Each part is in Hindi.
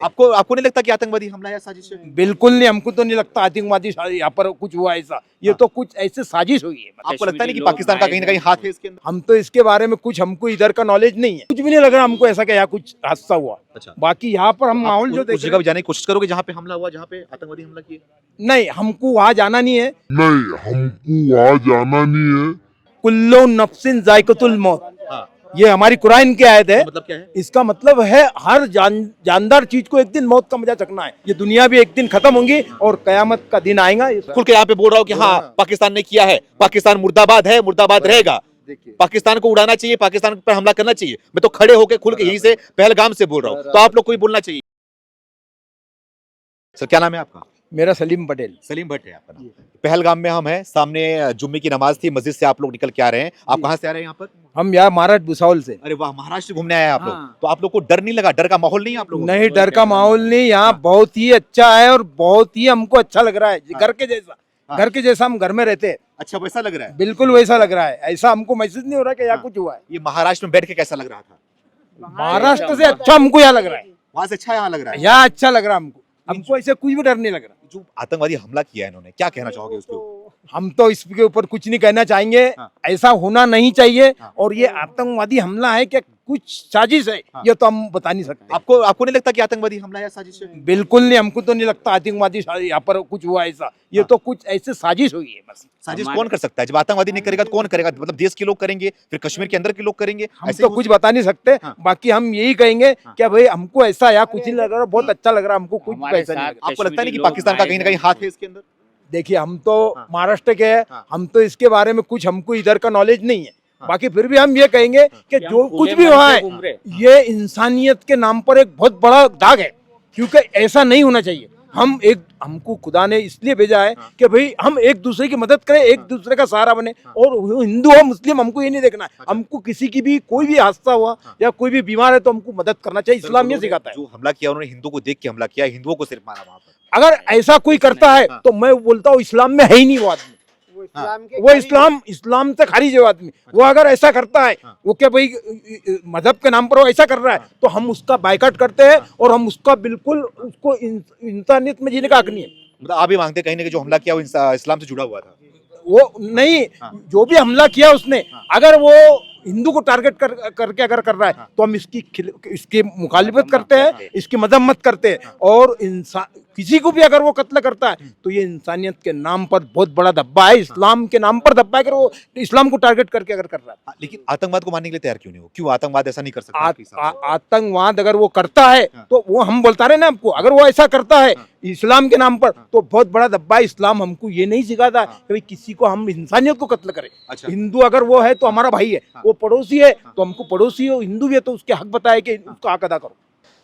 आपको आपको नहीं लगता कि आतंकवादी हमला या साजिश है? बिल्कुल नहीं, हमको तो नहीं लगता आतंकवादी यहाँ पर कुछ हुआ ऐसा। ये तो कुछ ऐसे साजिश हुई है। आपको लगता नहीं कि पाकिस्तान का कहीं ना कहीं हाथ है इसके अंदर? हम तो इसके बारे में कुछ, हमको इधर का नॉलेज नहीं है, कुछ भी नहीं लग रहा हमको ऐसा कि यहाँ कुछ हादसा हुआ। अच्छा, बाकी यहाँ पर हम माहौल जो उस देख जगह भी जाने की कोशिश करोगे जहाँ पे हमला हुआ, जहाँ पे आतंकवादी हमला किए? नहीं, हमको वहाँ जाना नहीं है। नहीं, हमको वहाँ जाना नहीं है। कुल्लू नफ्सिन जायकतुल मौत, हाँ, ये हमारी कुरान की आयत है। मतलब क्या है? इसका मतलब है हर जानदार चीज को एक दिन मौत का मजा चखना है। ये दुनिया भी एक दिन खत्म होंगी और कयामत का दिन आएगा। खुल के यहाँ पे बोल रहा हूँ कि हाँ पाकिस्तान ने किया है, पाकिस्तान मुर्दाबाद है, मुर्दाबाद रहेगा, पाकिस्तान को उड़ाना चाहिए, पाकिस्तान पर हमला करना चाहिए। मैं तो खड़े होकर खुल के यहीं से पहलगाम से बोल रहा हूँ, तो आप लोग को भी बोलना चाहिए। सर क्या नाम है आपका? मेरा सलीम पटेल। सलीम भट्ट है आपका नाम। पहलगाम में हम हैं, सामने जुम्मे की नमाज थी, मस्जिद से आप लोग निकल के आ रहे हैं। आप कहाँ से आ रहे हैं यहाँ पर? हम यहाँ महाराष्ट्र भुसावल से। अरे वाह, महाराष्ट्र घूमने आए हैं आप लोग। हाँ। तो आप लोग को डर नहीं लगा? डर का माहौल नहीं है आप लोगों को? नहीं, डर का माहौल नहीं, यहाँ बहुत ही अच्छा है और बहुत ही हमको अच्छा लग रहा है। घर के जैसा, घर के जैसा हम घर में रहते हैं। अच्छा, वैसा लग रहा है? बिल्कुल वैसा लग रहा है। ऐसा हमको महसूस नहीं हो रहा कि यहाँ कुछ हुआ है। ये महाराष्ट्र में बैठ के कैसा लग रहा था? महाराष्ट्र से अच्छा हमको यहाँ लग रहा है। वहां से अच्छा यहाँ लग रहा है? यहाँ अच्छा लग रहा है हमको। हमको ऐसे कुछ भी डर नहीं लग रहा। जो आतंकवादी हमला किया है इन्होंने, क्या कहना चाहोगे उसके ऊपर? हम तो इसके ऊपर कुछ नहीं कहना चाहेंगे। हाँ। ऐसा होना नहीं चाहिए। हाँ। और ये आतंकवादी हमला है क्या कुछ साजिश है, हाँ। ये तो हम बता नहीं सकते। आपको नहीं लगता कि आतंकवादी हमला या साजिश है? बिल्कुल नहीं, हमको तो नहीं लगता आतंकवादी यहाँ पर कुछ हुआ ऐसा। ये तो कुछ ऐसे साजिश हुई है बस। साजिश कौन कर सकता है? जब आतंकवादी नहीं करेगा तो कौन करेगा? मतलब देश के लोग करेंगे, फिर कश्मीर के अंदर के लोग करेंगे? हम ऐसे तो ही कुछ बता नहीं सकते। हाँ। बाकी हम यही कहेंगे कि भाई हमको ऐसा यहाँ कुछ नहीं लग रहा, बहुत अच्छा लग रहा, हमको कुछ पैसा नहीं लग रहा। आपको लगता नहीं कि पाकिस्तान का कहीं ना कहीं हाथ है इसके अंदर? देखिए, हम तो हाँ। महाराष्ट्र के हैं। हाँ। हम तो इसके बारे में कुछ, हमको इधर का नॉलेज नहीं है। हाँ। बाकी फिर भी हम ये कहेंगे कि जो कुछ भी हुआ है ये इंसानियत के नाम पर एक बहुत बड़ा दाग है, क्योंकि ऐसा नहीं होना चाहिए। हमको खुदा ने इसलिए भेजा है कि भाई हम एक दूसरे की मदद करें, एक दूसरे का सहारा बने। और वो हिंदू हो मुस्लिम, हमको ये नहीं देखना है। हमको किसी की भी कोई भी हादसा हुआ या कोई भी बीमार है तो हमको मदद करना चाहिए। इस्लाम ये सिखाता है। जो हमला किया उन्होंने हिंदू को देख के हमला किया, हिंदुओं को सिर्फ मारा वहां पर। अगर ऐसा कोई करता है तो मैं बोलता हूँ इस्लाम में है ही नहीं वो आदमी। वो इस्लाम से खारिज है वो आदमी। वो अगर ऐसा करता है, वो क्या भाई मजहब के नाम पर वो ऐसा कर रहा है, तो हम उसका बायकॉट करते हैं और हम उसका बिल्कुल उसको इंसानियत में जीने का हक नहीं है। मतलब आप भी मांगते कहीं ना कहीं जो हमला किया वो इस्लाम से जुड़ा हुआ था? वो नहीं, जो भी हमला किया उसने, अगर वो हिंदू को टारगेट करके अगर कर रहा है तो हम इसकी मुखालिफत करते हैं, इसकी मजम्मत करते हैं। और किसी को भी अगर वो कत्ल करता है तो ये इंसानियत के नाम पर बहुत बड़ा धब्बा है, इस्लाम के नाम पर धब्बा है। अगर वो इस्लाम को टारगेट करके अगर कर रहा है, लेकिन आतंकवाद को मानने के लिए तैयार क्यों नहीं हो? क्यों आतंकवाद ऐसा नहीं कर सकता आपके हिसाब से? आतंकवाद अगर वो करता है तो वो हम बोलता रहे ना आपको, अगर वो ऐसा करता है इस्लाम के नाम पर तो बहुत बड़ा धब्बा है। इस्लाम हमको ये नहीं सिखाता कि भाई किसी को हम इंसानियत को कत्ल करें। अच्छा। हिंदू अगर वो है तो हमारा भाई है, वो पड़ोसी है तो हमको पड़ोसी हो, हिंदू भी है तो उसके हक बताए कि उसका हक अदा करो।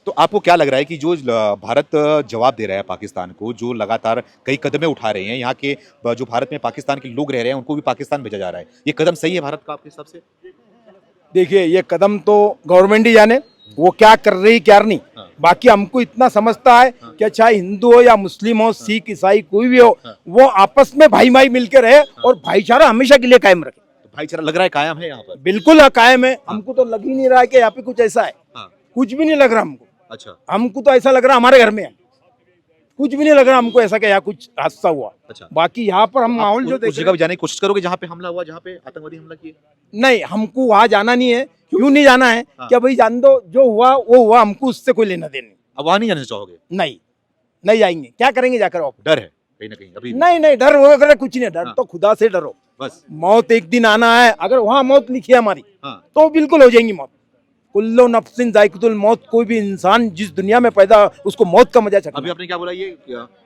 तो आपको क्या लग रहा है कि जो भारत जवाब दे रहा है पाकिस्तान को, जो लगातार कई कदमें उठा रहे हैं, यहाँ के जो भारत में पाकिस्तान के लोग रह रहे हैं उनको भी पाकिस्तान भेजा जा रहा है, ये कदम सही है भारत का आपके हिसाब से? देखिए, ये कदम तो गवर्नमेंट ही जाने वो क्या कर रही क्या नहीं। बाकी हमको इतना समझता है कि चाहे हिंदू हो या मुस्लिम हो, सिख ईसाई कोई भी हो, वो आपस में भाई भाई मिलकर रहे और भाईचारा हमेशा के लिए कायम रखे। भाईचारा लग रहा है कायम है यहाँ पर? बिल्कुल कायम है। हमको तो लग ही नहीं रहा है कि यहाँ पे कुछ ऐसा है। कुछ भी नहीं लग रहा हमको। अच्छा, हमको तो ऐसा लग रहा हमारे घर में है। कुछ भी नहीं लग रहा हमको ऐसा कि यहाँ कुछ हादसा हुआ। अच्छा। बाकी यहाँ पर हम माहौल जो उस देख जगह भी जाने की कोशिश करोगे जहाँ पे हमला हुआ, जहाँ पे आतंकवादी हमला किए? नहीं, हमको वहाँ जाना नहीं है। क्यों नहीं जाना है? क्या भाई जान दो, जो हुआ वो हुआ, हमको उससे कोई लेना देना नहीं। अब वहाँ नहीं जाना चाहोगे? नहीं, नहीं जाएंगे। क्या करेंगे जाकर? आप डर है कहीं ना कहीं अभी? नहीं, डर वगैरह कुछ नहीं। डर तो खुदा से डरो बस। मौत एक दिन आना है। अगर वहाँ मौत लिखी है हमारी तो बिल्कुल हो जाएंगी मौत। कुल्लू नफ्सिन जायकतुल मौत, कोई भी इंसान जिस दुनिया में पैदा उसको मौत का मजा चखना। अभी आपने क्या बोला? ये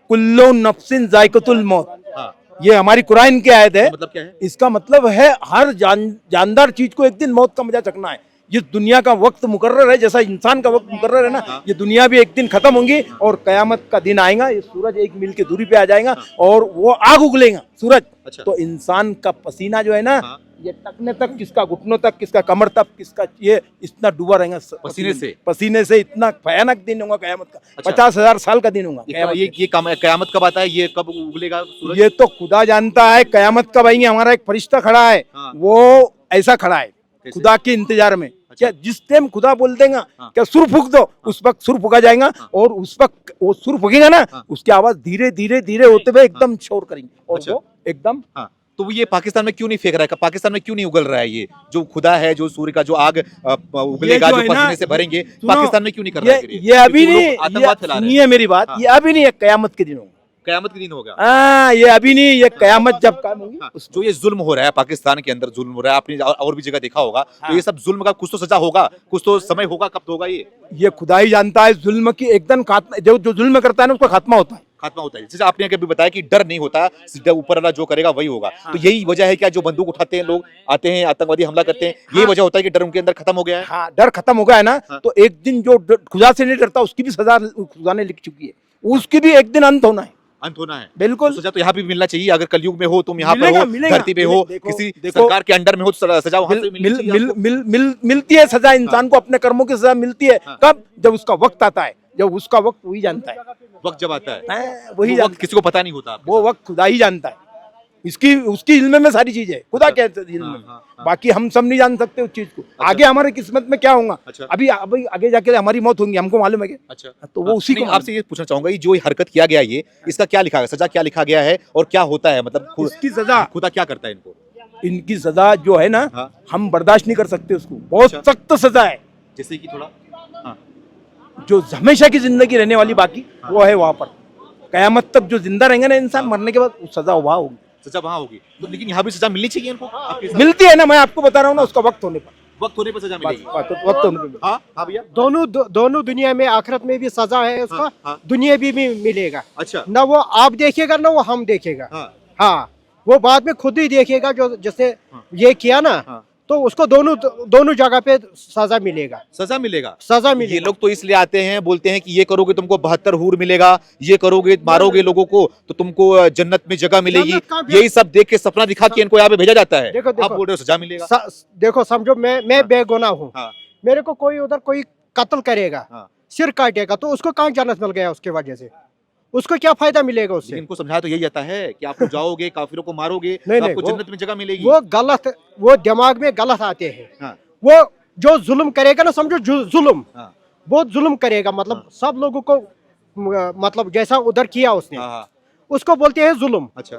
कुल्लू नफ्सिन जायकतुल मौत, हाँ। ये हमारी कुरान की आयत है। मतलब क्या है? इसका मतलब है हर जानदार चीज को एक दिन मौत का मजा चखना है। जिस दुनिया का वक्त मुकर्रर है, जैसा इंसान का वक्त मुकर्रर है ना, ये दुनिया भी एक दिन खत्म होंगी और कयामत का दिन आएगा। ये सूरज 1 मील की दूरी पे आ जाएगा और वो आग उगलेगा सूरज। अच्छा। तो इंसान का पसीना जो है ना, ये टकने तक, किसका घुटनों तक, किसका कमर तक, किसका ये इतना डूबा रहेगा पसीने से। इतना भयानक दिन होगा कयामत का। अच्छा। 50,000 साल का दिन होगा। ये कयामत कब आता है? ये कब उगलेगा सूरज? ये तो खुदा जानता है कयामत कब आएंगे। हमारा एक फरिश्ता खड़ा है, वो ऐसा खड़ा है खुदा के इंतजार में क्या जिस टाइम खुदा बोल देगा हाँ। क्या सुर फूक दो, उस वक्त सुर फूका जाएगा, हाँ। और उस वक्त वो सुर फूकेगा ना, हाँ। उसकी आवाज धीरे धीरे धीरे होते हुए एकदम शोर करेंगे, और अच्छा। वो एकदम हाँ, तो ये पाकिस्तान में क्यों नहीं फेंक रहा है? पाकिस्तान में क्यों नहीं उगल रहा है ये जो खुदा है, जो सूर्य का जो आग उगलेगा, जो जो है ना, पसीने से भरेंगे, सुनो, पाकिस्तान में क्यों नहीं कर रहा है फिर ये अभी क्योंकि वो नहीं, लोग आतंकवाद फैला रहे हैं। सुनिए मेरी बात, हाँ। ये अभी नहीं, ये कयामत के दिन होगा। कयामत के दिन होगा। हाँ, ये अभी नहीं, ये कयामत जब कायम होगी हाँ, उस जो ये जुल्म हो रहा है पाकिस्तान के अंदर, जुल्म हो रहा है, आपने और भी जगह देखा होगा, तो हाँ। ये सब जुल्म का कुछ तो सजा होगा, कुछ तो समय होगा, कब तो होगा ये खुदा ही जानता है जुल्म की एकदम खात्मा, जो जो जुल्म करता है ना उसका खात्मा होता है। खात्मा होता है। जैसे आपने अभी बताया कि डर नहीं होता, सीधा ऊपर वाला जो करेगा वही होगा, तो यही वजह है क्या जो बंदूक उठाते हैं लोग, आते हैं आतंकवादी हमला करते हैं, यही वजह होता है कि डर उनके अंदर खत्म हो गया है। हाँ, डर खत्म हो गया है ना, हाँ। तो एक दिन जो खुदा से नहीं डरता उसकी भी सजा खुदा ने लिख चुकी है, उसकी भी एक दिन अंत होना है। अंत होना है, बिल्कुल। तो सजा तो यहाँ भी मिलना चाहिए। अगर कलयुग में हो, तुम यहाँ पर मिलेगा, हो, मिलेगा, धरती पे हो, देखो, किसी देखो, सरकार के अंडर में हो, तो सजा वहां से मिलनी चाहिए आपको। मिलती है सजा, इंसान को अपने कर्मों की सजा मिलती है। हाँ। कब? जब उसका वक्त आता है, जब उसका वक्त वही जानता है। वक्त जब आता है, वही वो जानता वक्त किसी को पता नहीं होता आपके वो साथ। वक्त खुदा ही जानता है। इसकी उसकी इल्म में सारी चीजें है, खुदा अच्छा। कहते हैं इल्म हाँ, में। हाँ, हाँ। बाकी हम सब नहीं जान सकते उस चीज को, आगे हमारे किस्मत में क्या होगा, अच्छा। अभी आगे जाके हमारी मौत होगी, हमको मालूम है क्या? अच्छा, तो वो उसी को नहीं, आपसे ये पूछना चाहूंगा, ये जो हरकत किया गया, ये इसका क्या लिखा है, सजा क्या लिखा गया है और क्या होता है, मतलब इसकी सजा, खुदा क्या करता है इनको? इनकी सजा जो है ना, हाँ। हम बर्दाश्त नहीं कर सकते उसको, बहुत अच्छा। सख्त सजा है। जैसे कि थोड़ा हाँ, जो हमेशा की जिंदगी रहने वाली बाकी वो है वहां पर, कयामत तक जो जिंदा रहेंगे ना इंसान, मरने के बाद सजा वहां होगी। सजा वहां होगी, तो लेकिन यहाँ भी सजा मिलनी चाहिए इनको आपके हिसाब मिलती है ना, मैं आपको बता रहा हूँ ना, उसका वक्त होने पर, से? वक्त होने पर सजा मिलेगी। वक्त होने पर। हाँ हाँ भैया, दोनों दुनिया में, आखिरत में भी सजा है उसका, हाँ, हाँ। दुनिया भी मिलेगा। अच्छा, ना वो आप देखेगा ना वो हम देखेगा। हाँ, हाँ, वो बाद में खुद ही देखेगा, जो जिसने हाँ। ये किया ना, हाँ। तो उसको दोनों जगह पे सजा मिलेगा। सजा मिलेगा। सजा ये मिलेगा। लोग तो इसलिए आते हैं, बोलते हैं कि ये करोगे तुमको 72 हूर मिलेगा, ये करोगे मारोगे लोगों को तो तुमको जन्नत में जगह मिलेगी, जन्नत कहाँ पे? यही सब देख के सपना दिखा के इनको यहाँ पे भेजा जाता है। देखो, आप बोल रहे हो सजा मिलेगा। देखो, समझो मैं बेगुनाह हूँ, हाँ, मेरे को कोई उधर कोई कत्ल करेगा, हाँ। सिर काटेगा, तो उसको कहाँ जन्नत मिल गया उसके वजह से? उसको क्या फायदा मिलेगा उससे? लेकिन इनको समझाया तो यही जाता है कि आप लोग जाओगे काफिरों को मारोगे नहीं, तो आपको वो- जन्नत में जगह मिलेगी। वो गलत, वो दिमाग में गलत आते हैं। हाँ, वो जो जुल्म करेगा ना, समझो जुल्म, हाँ, बहुत जुल्म करेगा, मतलब हाँ। सब लोगों को, मतलब जैसा उधर किया उसने, हाँ, हाँ, उसको बोलते हैं जुल्म। अच्छा,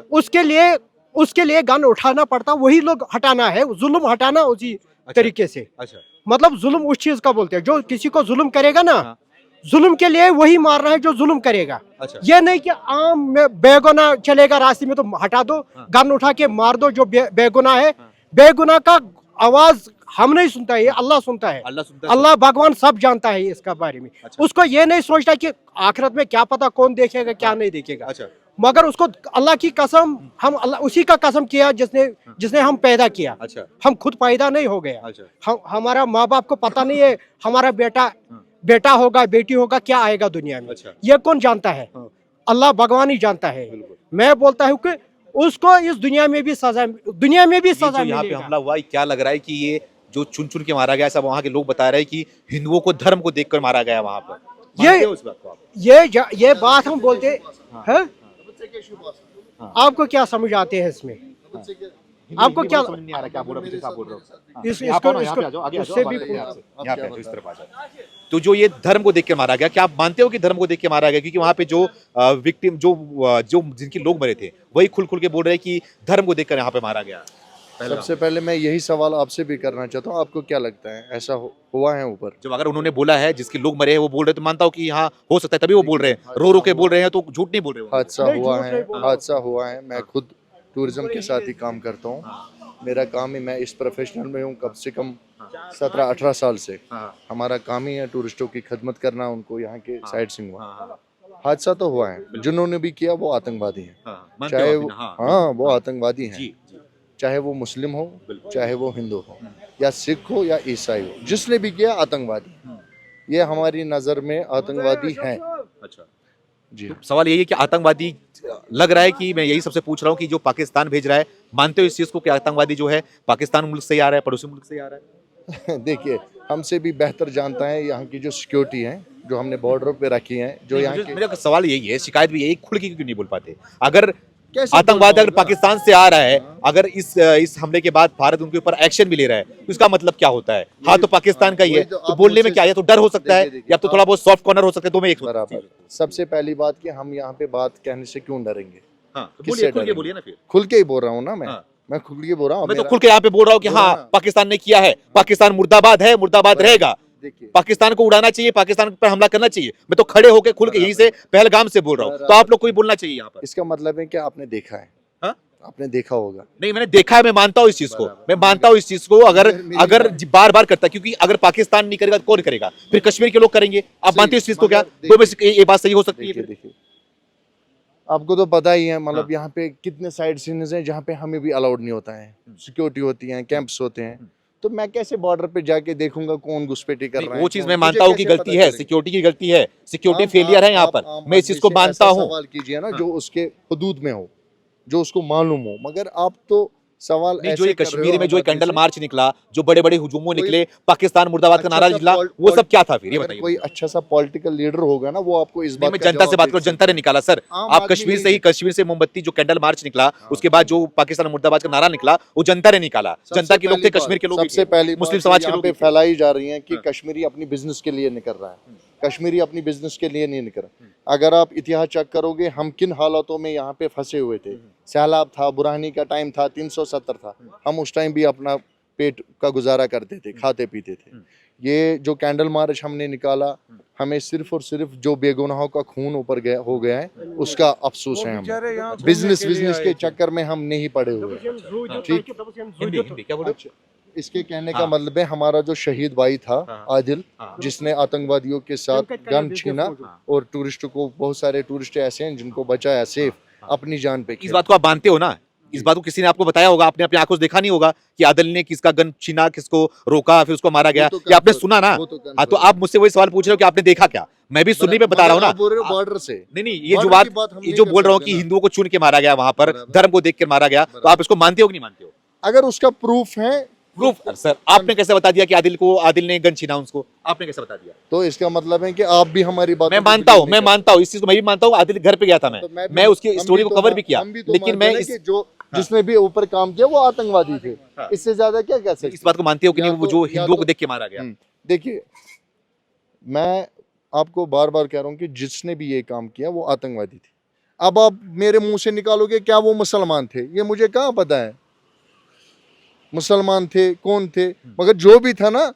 उसके लिए गन उठाना पड़ता, वही लोग हटाना है, जुल्म हटाना उसी तरीके से। अच्छा, मतलब जुल्म उस चीज का बोलते हैं, जो किसी को जुल्म करेगा ना, हाँ। जुल्म के लिए वही मार रहा है जो जुल्म करेगा। अच्छा, ये नहीं कि आम में बेगुनाह चलेगा रास्ते में तो हटा दो, हाँ। गन उठा के मार दो जो बेगुनाह है। हाँ। बेगुनाह का आवाज हम नहीं सुनता है, ये अल्लाह सुनता है। अल्लाह सुनता है। अल्लाह भगवान सब जानता है इसका बारे में। अच्छा। उसको ये नहीं सोचता कि आखिरत में क्या पता कौन देखेगा क्या नहीं देखेगा, अच्छा, मगर उसको अल्लाह की कसम, हम अल्लाह उसी का कसम किया जिसने हम पैदा किया। अच्छा, हम खुद पैदा नहीं हो गया। अच्छा, हमारा माँ बाप को पता नहीं है हमारा बेटा होगा बेटी होगा क्या आएगा दुनिया में, अच्छा। ये कौन जानता है? हाँ। अल्लाह भगवान ही जानता है। बिल्कुल। मैं बोलता हूँ कि उसको इस दुनिया में भी सजा ये सजा जो यहाँ पे मिलेगा। हमला हुआ, ये क्या लग रहा है कि ये जो चुन चुन के मारा गया, सब वहाँ के लोग बता रहे हैं कि हिंदुओं को धर्म को देखकर मारा गया वहाँ पर। मानते हो इस बात को आप? ये बात हम बोलते हैं। हाँ। आपको क्या समझ आते हैं इसमें? आपको क्या समझ नहीं आ रहा क्या बोल रहे हो, आप बोल रहे हो। इस- यहाँ पर आओ, यहाँ पे इसको- आ जाओ, आगे आ जाओ, उससे भी आगे यहाँ से, यहाँ पे आ जाओ, इस तरफ आ जाओ। तो जो ये धर्म को देख के मारा गया, क्या आप मानते हो कि धर्म को देख के मारा गया? क्योंकि वहाँ पे जो विक्टिम जो जिनके लोग मरे थे वही खुल खुल के बोल रहे हैं कि धर्म को देखकर यहाँ पे मारा गया। सबसे पहले मैं यही सवाल आपसे भी करना चाहता हूँ, आपको क्या लगता है ऐसा हुआ है ऊपर? जब अगर उन्होंने बोला है जिसके लोग मरे हैं वो बोल रहे हैं, तो मानता हूँ कि यहाँ हो सकता है, तभी वो बोल रहे हैं, रो रो के बोल रहे हैं, तो झूठ नहीं बोल रहे हो। हादसा नहीं, हुआ झूठ है, नहीं बोल रहा। हादसा हुआ है। मैं खुद टूरिज्म के साथ ही काम करता हूँ, मेरा काम ही, मैं इस प्रोफेशनल में हूँ कम से कम 17-18 साल से। हाँ, हमारा काम ही है टूरिस्टों की खिदमत करना, उनको यहाँ के साइड सीइंग हुआ। हाँ, हादसा तो हुआ है, जिन्होंने भी किया वो आतंकवादी हैं, हाँ, मानते हो चाहे आप वो, ना? हाँ, हाँ वो आतंकवादी हैं, जी, जी, चाहे वो मुस्लिम हो, बिल्कुल। चाहे वो हिंदू हो, या सिख हो या ईसाई हो, जिसने भी किया आतंकवादी। ये हमारी नज़र में आतंकवादी हैं। अच्छा। जी तो सवाल यही है कि आतंकवादी लग रहा है कि मैं यही सबसे पूछ रहा हूँ कि जो पाकिस्तान भेज रहा है, मानते हो इस चीज को कि आतंकवादी जो है पाकिस्तान मुल्क से ही आ रहा है, पड़ोसी मुल्क से ही आ रहा है? देखिए, हमसे भी बेहतर जानता है यहाँ की जो सिक्योरिटी है, जो हमने बॉर्डर पे रखी है, जो यहाँ के। मेरा सवाल यही है, शिकायत भी यही, खुल के क्यों नहीं बोल पाते? अगर कैसे आतंकवाद बोल अगर पाऊंगा? पाकिस्तान से आ रहा है, अगर इस हमले के बाद भारत उनके ऊपर एक्शन भी ले रहा है, तो इसका मतलब क्या होता है? हाँ तो पाकिस्तान का ही है, वही तो तो आप बोलने में मुझसे- क्या है? या तो डर हो सकता है, देखिए, या तो थोड़ा बहुत सॉफ्ट कॉर्नर हो सकता है। तो मैं एक बराबर। सबसे पहली बात कि हम यहाँ पे बात कहने से क्यों डरेंगे? हाँ, तो किससे बोलिए, खुल के डरेंगे? बोलिए ना फिर। खुल के ही बोल रहा हूँ ना मैं। हाँ। मैं खुल के बोल रहा हूँ। मैं तो मेरा- खुल के यहाँ पे बोल रहा हूँ कि बोला हाँ ना। पाकिस्तान ने किया है, पाकिस्तान मुर्दाबाद है, मुर्दाबाद रहेगा, देखिए, पाकिस्तान को उड़ाना चाहिए, पाकिस्तान पर हमला करना चाहिए। मैं तो खड़े होकर खुल के यहीं से पहलगाम से बोल रहा हूँ, तो आप लोग को भी बोलना चाहिए यहाँ पर। इसका मतलब है कि आपने देखा है, हाँ? आपने देखा होगा। नहीं, मैंने देखा है, मैं मानता हूँ इस चीज को, मैं मानता हूँ इस चीज को। अगर बार बार करता है, क्योंकि अगर पाकिस्तान नहीं करेगा तो कौन करेगा? फिर कश्मीर के लोग करेंगे। आप मानते हो इस चीज को क्या? मगर तो बस ये बात सही हो सकती है देखिए फिर? देखिए, आपको तो पता ही है, मतलब हाँ। यहाँ पे कितने साइड सीन्स हैं जहाँ पे हमें भी अलाउड नहीं होता है, सिक्योरिटी होती है, कैंप्स होते हैं, तो मैं कैसे बॉर्डर पे जाके देखूंगा कौन घुसपैठी कर रहा है? वो चीज कौन- मैं मुझे मानता हूँ कि कैसे गलती पता है, चलेगा? सिक्योरिटी की गलती है, सिक्योरिटी आप- फेलियर है यहाँ आप- पर, आप मैं इस चीज को आदमी से मानता ऐसा हूँ। सवाल कीजिए ना हाँ। जो उसके हदूद में हो, जो उसको मालूम हो, मगर आप तो सवाल नहीं, जो ऐसे ये कर रहे कश्मीर हो में जो हम कैंडल आदमी से। मार्च निकला, जो बड़े बड़े हुजूमों कोई- निकले, पाकिस्तान मुर्दाबाद का अच्छा नारा सा निकला, पॉल- वो सब क्या था फिर? ये अगर बताइए कोई मुझे। अच्छा सा पॉलिटिकल लीडर होगा ना, वो आपको इस नहीं, बात मैं का जनता से जवाब बात दे करूं, सकता जनता ने निकाला सर। आम आप आदमी कश्मीर नहीं से ही, दे- कश्मीर से मोमबत्ती जो कैंडल मार्च निकला, उसके बाद जो पाकिस्तान मुर्दाबाद का नारा निकला, वो जनता ने निकाला। सबसे जनता के लोग थे, पहली कश्मीर के बात- लोग भी सबसे थे, पहली मुस्लिम बात समाज के यहाँ लोग पे भी थे। फैलाई जा रही है कि हाँ। कश्मीरी अपनी बिजनेस के लिए निकल रहा है, कश्मीरी अपनी बिजनेस के लिए नहीं निकल रहा। अगर आप इतिहास चेक करोगे, हम किन हालातों में यहाँ पे फंसे हुए थे। सैलाब था, बुरहानी का टाइम था, 370 था, हम उस टाइम भी अपना पेट का गुजारा करते थे, खाते पीते थे। ये जो कैंडल मार्च हमने निकाला, हमें सिर्फ और सिर्फ जो बेगुनाहों का खून ऊपर गया हो गया है, उसका अफसोस है। हमें बिजनेस के चक्कर में हम नहीं पड़े हुए। ठीक। हिंदी क्या बोले? इसके कहने का हाँ। मतलब है, हमारा जो शहीद भाई था हाँ। आदिल, हाँ। जिसने आतंकवादियों के साथ गन छीना और टूरिस्ट को, बहुत सारे टूरिस्ट ऐसे हैं जिनको बचाया सेफ, अपनी जान पे इस खेला। बात को आप मानते हो ना? इस बात को किसी ने आपको बताया होगा, आपने अपनी आंखों से देखा नहीं होगा कि आदिल ने किसका गन छीना, किसको रोका, फिर उसको मारा गया, वो तो ये आपने confirm- सुना ना? वो तो हाँ, तो confirm। आप मुझसे वही सवाल पूछ रहे हो कि आपने देखा क्या? मैं भी सुनने पे बता रहा हूँ ना। आप बोल रहे हो बॉर्डर से। नहीं, ये जो बॉर्डर की बात हम ये नहीं जो कर बोल रहा हूँ सकते कि ना। हिंदुओं को चुन के मारा गया वहां पर, बराबर। धर्म को देख कर मारा गया, तो आप इसको मानते हो कि नहीं मानते हो? अगर उसका प्रूफ है प्रूफ सर, आपने कैसे बता दिया कि आदिल ने गन छीना उसको? आपने कैसे बता दिया? तो इसका मतलब है कि आप भी हमारी बात मैं मानता हूँ इस चीज को, मैं भी मानता हूँ। आदिल घर पे गया था मैं उसकी स्टोरी को कवर भी किया, लेकिन मैं जो जिसने भी ऊपर काम किया वो आतंकवादी थे। हाँ। इससे ज्यादा क्या कह सकते इस बात को मानते हो कि नहीं, या वो तो- जो या हिंदुओं को तो- देख के मारा गया? देखिए, मैं आपको बार बार कह रहा हूँ कि जिसने भी ये काम किया वो आतंकवादी थे। अब आप मेरे मुंह से निकालोगे क्या वो मुसलमान थे, ये मुझे कहाँ पता है मुसलमान थे कौन थे, मगर जो भी था ना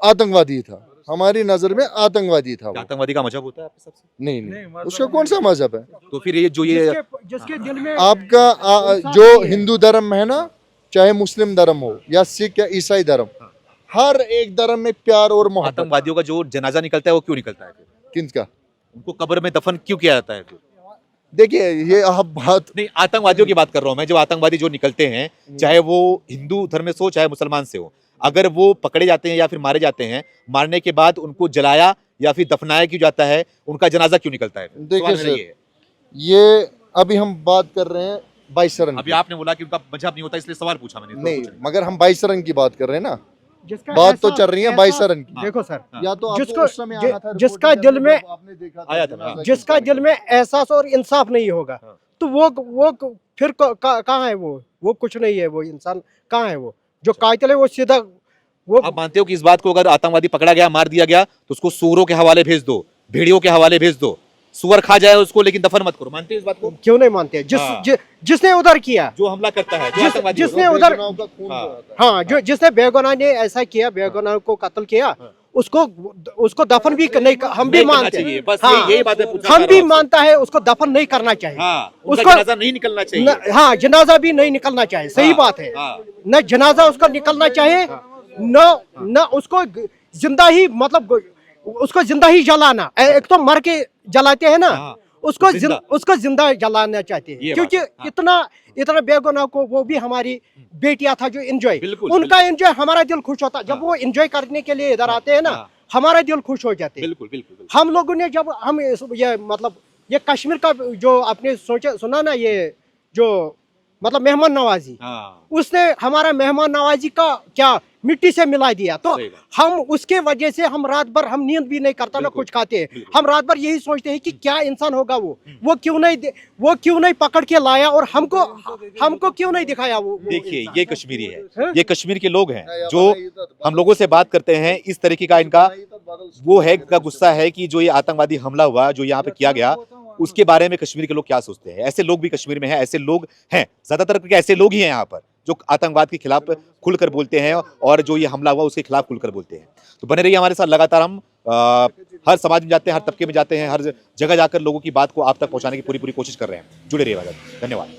आतंकवादी था, हमारी नजर में आतंकवादी था वो। आतंकवादी का मजहब होता है आपके सबसे? नहीं, उसका कौन सा मजहब है? तो फिर ये जो ये जिसके दिल में आपका जो हिंदू धर्म है ना, चाहे मुस्लिम धर्म हो या सिख या ईसाई धर्म, हर एक धर्म में प्यार और मोहब्बत। आतंकवादियों का जो जनाजा निकलता है वो क्यों निकलता है फिर? किसका? उनको कब्र में दफन क्यों किया जाता है फिर? देखिए, ये आप बात नहीं, आतंकवादियों की बात कर रहा हूं मैं। जब आतंकवादी जो निकलते हैं, चाहे वो हिंदू धर्म से हो चाहे मुसलमान से हो, अगर वो पकड़े जाते हैं या फिर मारे जाते हैं, मारने के बाद उनको जलाया या फिर दफनाया क्यों जाता है, उनका जनाजा क्यों निकलता है? देखिए सवाल मेरा सर, ये है। ये अभी हम बात कर रहे हैं बाईसरन अभी की। आपने बोला कि उनका मजहब नहीं होता, इसलिए सवाल पूछा मैंने। नहीं, मगर हम बाईसरन की बात कर रहे हैं ना, जिसका बात तो ऐसा- चल रही है ऐसा- बाईसरन की। देखो सर, या तो आपको जिसको उस समय आना था, जिसका रिपोर्टिंग दिल करने में जब आपने देखा आया था, जनाजा जिसका किस दिल में एहसास और इंसाफ नहीं होगा, हाँ। तो वो फिर कहाँ है वो कुछ नहीं है। वो इंसान कहाँ है? वो जो कातिल है वो सीधा वो आप मानते हो कि इस बात को अगर आतंकवादी पकड़ा गया, मार दिया गया, तो उसको सूरों के हवाले भेज दो, भेड़ियों के हवाले भेज दो, सुअर खा जाए उसको, लेकिन दफन मत करो? मानते हो इस बात को? क्यों नहीं मानते? हाँ। जिसने उधर किया, जो हमला करता है, जो जिस- आतंकवादी जिसने होता है, उधर बेगुनाहों का खून हाँ। बहाता है। हाँ, जो जिसने बेगुनाह ने ऐसा किया, बेगुनाह को कत्ल किया, उसको दफन भी नहीं, हम भी नहीं करना मानते चाहिए। हैं। बस हाँ, यही बात मैं पूछना हम चाह भी रहा हूं आपसे। मानता है उसको दफन नहीं करना चाहिए। हाँ, उसका उसको- जनाजा नहीं निकलना चाहिए। हाँ, जनाजा भी नहीं निकलना चाहिए। सही हाँ, बात है। हाँ। न जनाजा उसका निकलना चाहिए, न उसको जिंदा ही, मतलब उसको जिंदा ही जलाना। एक तो मर के जलाते हैं ना, हाँ, उसको जिंदा। उसको जिंदा जलाना चाहते ये हैं, क्योंकि बात है, हाँ। इतना बेगुनाह को, वो भी हमारी बेटियां था जो एंजॉय, बिल्कुल, उनका एंजॉय, हमारा दिल खुश होता। जब हाँ। वो एंजॉय करने के लिए इधर आते हैं ना, हाँ। हमारा दिल खुश हो जाते हैं। बिल्कुल बिल्कुल बिल्कुल। हम लोगों ने जब हम ये मतलब ये कश्मीर का जो आपने सुना ना, ये जो मतलब मेहमान नवाजी, हाँ, उसने हमारा मेहमान नवाजी का क्या मिट्टी से मिला दिया। तो सही बात। हम उसके वजह से हम रात भर हम नींद भी नहीं करता ना बिल्कुल, कुछ खाते हैं। बिल्कुल। हम रात भर यही सोचते हैं कि क्या इंसान होगा वो क्यों नहीं पकड़ के लाया और हमको क्यों नहीं दिखाया वो देखिए इंसान? ये कश्मीरी है, हैं? ये कश्मीर के लोग हैं जो हम लोगों से बात करते हैं। इस तरीके का इनका वो है, इनका गुस्सा है कि जो ये आतंकवादी हमला हुआ जो यहाँ पे किया गया, उसके बारे में कश्मीर के लोग क्या सोचते हैं। ऐसे लोग भी कश्मीर में हैं, ऐसे लोग हैं, ज्यादातर करके ऐसे लोग ही हैं यहाँ पर जो आतंकवाद के खिलाफ खुलकर बोलते हैं और जो ये हमला हुआ उसके खिलाफ खुलकर बोलते हैं। तो बने रहिए हमारे साथ, लगातार हम हर समाज में जाते हैं, हर तबके में जाते हैं, हर जगह जाकर लोगों की बात को आप तक पहुंचाने की पूरी कोशिश कर रहे हैं। जुड़े रहिए, धन्यवाद।